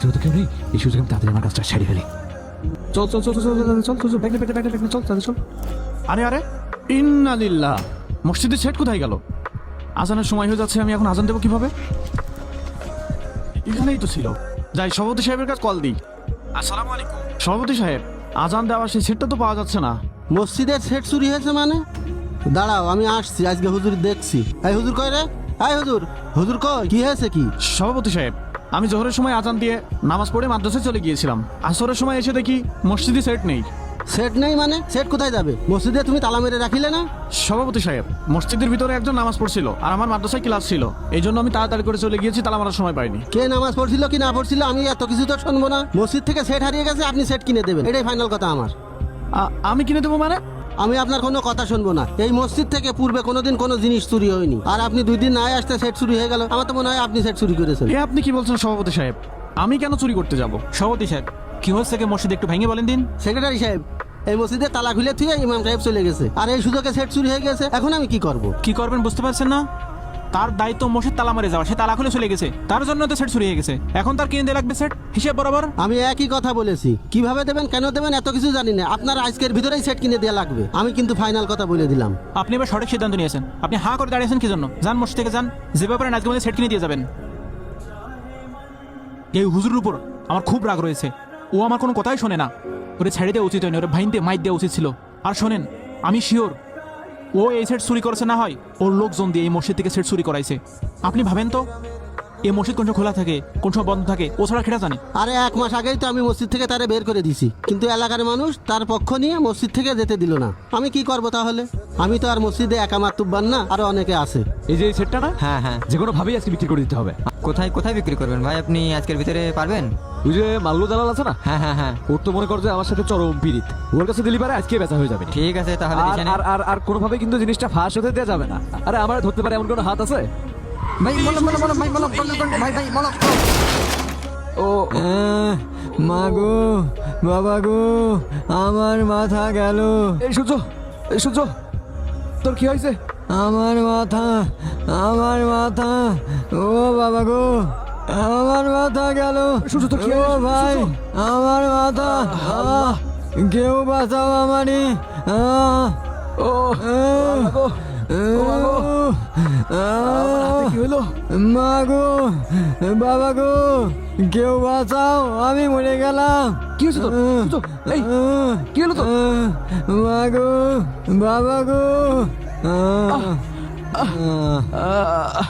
আশেপাশে তো কেউ নেই, এই সুযোগে আমি তাদের আমার কাজটা ছাড়ি ফেলি। চল চল চল চল চল চল চল চল, ব্যাগ চল তাদের চল। আরে আরে, ইন্নালিল্লাহ, মসজিদের সেট কোথায় গেল? আজানের সময় হয়ে যাচ্ছে, আমি এখন আজান দেবো কিভাবে? এখানেই তো ছিল। যাই সভাপতি সাহেবের কাছে কল দিই। আসসালামু আলাইকুম সভাপতি সাহেব, আজান দেওয়া সেই সেটটা তো পাওয়া যাচ্ছে না। মসজিদের সেট চুরি হয়েছে মানে? দাঁড়াও আমি আসছি, আজকে হুজুর দেখছি। এই হুজুর কই রে? এই হুজুর, হুজুর কই? কি হয়েছে কি? সভাপতি সাহেব, আমি জোহরের সময় আজান দিয়ে নামাজ পড়ে মাদ্রাসায় চলে গিয়েছিলাম। আসরের সময় এসে দেখি মসজিদে সেট নেই। সেট নেই মানে? সেট কোথায় যাবে? মসজিদে তুমি তালা মেরে রাখিলে না? সভাপতি সাহেব, মসজিদের ভিতরে একজন নামাজ পড়ছিল আর আমার মাদ্রাসায় ক্লাস ছিল, এই জন্য আমি তাড়াতাড়ি করে চলে গিয়েছি, তালা মারার সময় পাইনি। কে নামাজ পড়ছিল কি না পড়ছিল আমি এত কিছু তো শুনবো না। মসজিদ থেকে সেট হারিয়ে গেছে, আপনি সেট কিনে দেবেন, এটাই ফাইনাল কথা আমার। আমি কিনে দেবো মানে? আমি আপনার কোনো কথা শুনবো না। এই মসজিদ থেকে পূর্বে কোনোদিন কোনো জিনিস চুরি হয়নি, আর আপনি 2 দিন না আসতে সেট চুরি হয়ে গেল। আমার তো মনে হয় আপনি সেট চুরি করেছেন। এ আপনি কি বলছেন সভাপতি সাহেব? আমি কেন চুরি করতে যাব? সভাপতি সাহেব, কি হচ্ছে কি মসজিদ একটু ভেঙে বলেন দিন। সেক্রেটারি সাহেব, এই মসজিদে তালা খুলে থুয়ে ইমাম সাহেব চলে গেছে, আর এই সুযোগে সেট চুরি হয়ে গেছে। এখন আমি কি করব? কি করবেন বুঝতে পারছেন না? তার দায়িত্ব মসজিদ তালা মারে যাওয়া, সে তালা খুলে চলে গেছে, তার জন্য তো সেট চুরি হয়ে গেছে। এখন তার কিনে দিয়ে লাগবে সেট হিসেব বরাবর। আমি একই কথা বলেছি, কিভাবে দেবেন কেন দেবেন এত কিছু জানি না, আপনার আজকের ভিতরেই সেট কিনে দেওয়া লাগবে। আমি কিন্তু ফাইনাল কথা বলে দিলাম। আপনি এবার সঠিক সিদ্ধান্ত নিয়েছেন। আপনি হাঁ করে দাঁড়িয়েছেন কি জন্য? যান মসজিদ থেকে যান, যে ব্যাপারে আজকে মধ্যে সেট কিনে দিয়ে যাবেন। এই হুজুরের উপর আমার খুব রাগ রয়েছে, ও আমার কোনো কথাই শোনে না। ওরে ছেড়ে দেওয়া উচিত হয়নি, ওরে ভাইনতে মাইর দেওয়া উচিত ছিল। আর শোনেন, আমি শিওর ও এই সেট চুরি করেছে, না হয় ওর লোকজন দিয়ে এই মসজিদ থেকে সেট চুরি করাইছে। আপনি ভাবেন তো, এই মসজিদ কোন সময় খোলা থাকে কোন সময় বন্ধ থাকে, ও ছাড়া খেটা জানে? আরে 1 মাস আগেই তো আমি মসজিদ থেকে তারে বের করে দিছি, কিন্তু এলাকার মানুষ তার পক্ষ নিয়ে মসজিদ থেকে যেতে দিল না। আমি কি করব তাহলে? আমি তো আর মসজিদে একা মাতুব্বান না, আরো অনেকে আছে। এই যে এই সেটটা না, হ্যাঁ হ্যাঁ, যে কোনো ভাবেই আজকে বিক্রি করে দিতে হবে। কোথায় কোথায় বিক্রি করবেন ভাই? আপনি আজকের ভিতরে পারবেন? ওই যে মাল্লু দালাল আছে না, হ্যাঁ হ্যাঁ হ্যাঁ, ওর তো মনে কর যে আমার সাথে চরম পিরিত, ওর কাছে দিলি পারে আজকে বেচা হয়ে যাবে। ঠিক আছে তাহলে আর দেখে নিন। আর আর আর কোনোভাবে কিন্তু জিনিসটা ফাঁস হতে দেওয়া যাবে না। আরে আমার ধরতে পারে এমন কোনো হাত আছে? ভাই বলো বলো বলো ভাই, বলো ভাই ভাই বলো। ও মা গো, বাবা গো, আমার মাথা গেল। এই সূর্য, এই সূর্য, তোর কি হয়েছে? আমার মাথা, আমার মাথা, ও বাবা গো, আমার মাথা গেল। সূর্য তোর কি ও হয়েছে? ভাই, সূর্য! আমার মাথা, কেউ বাঁচাও আমারে। ও মাগো, ও মাগো, আমার হাতে কি হলো? মা গো, বাবা গো, কেউ বাঁচাও, আমি মরে গেলাম। কি হয়েছে তোর? সূর্য, এই কি হলো তোর? মা গো, বাবা গো। আহ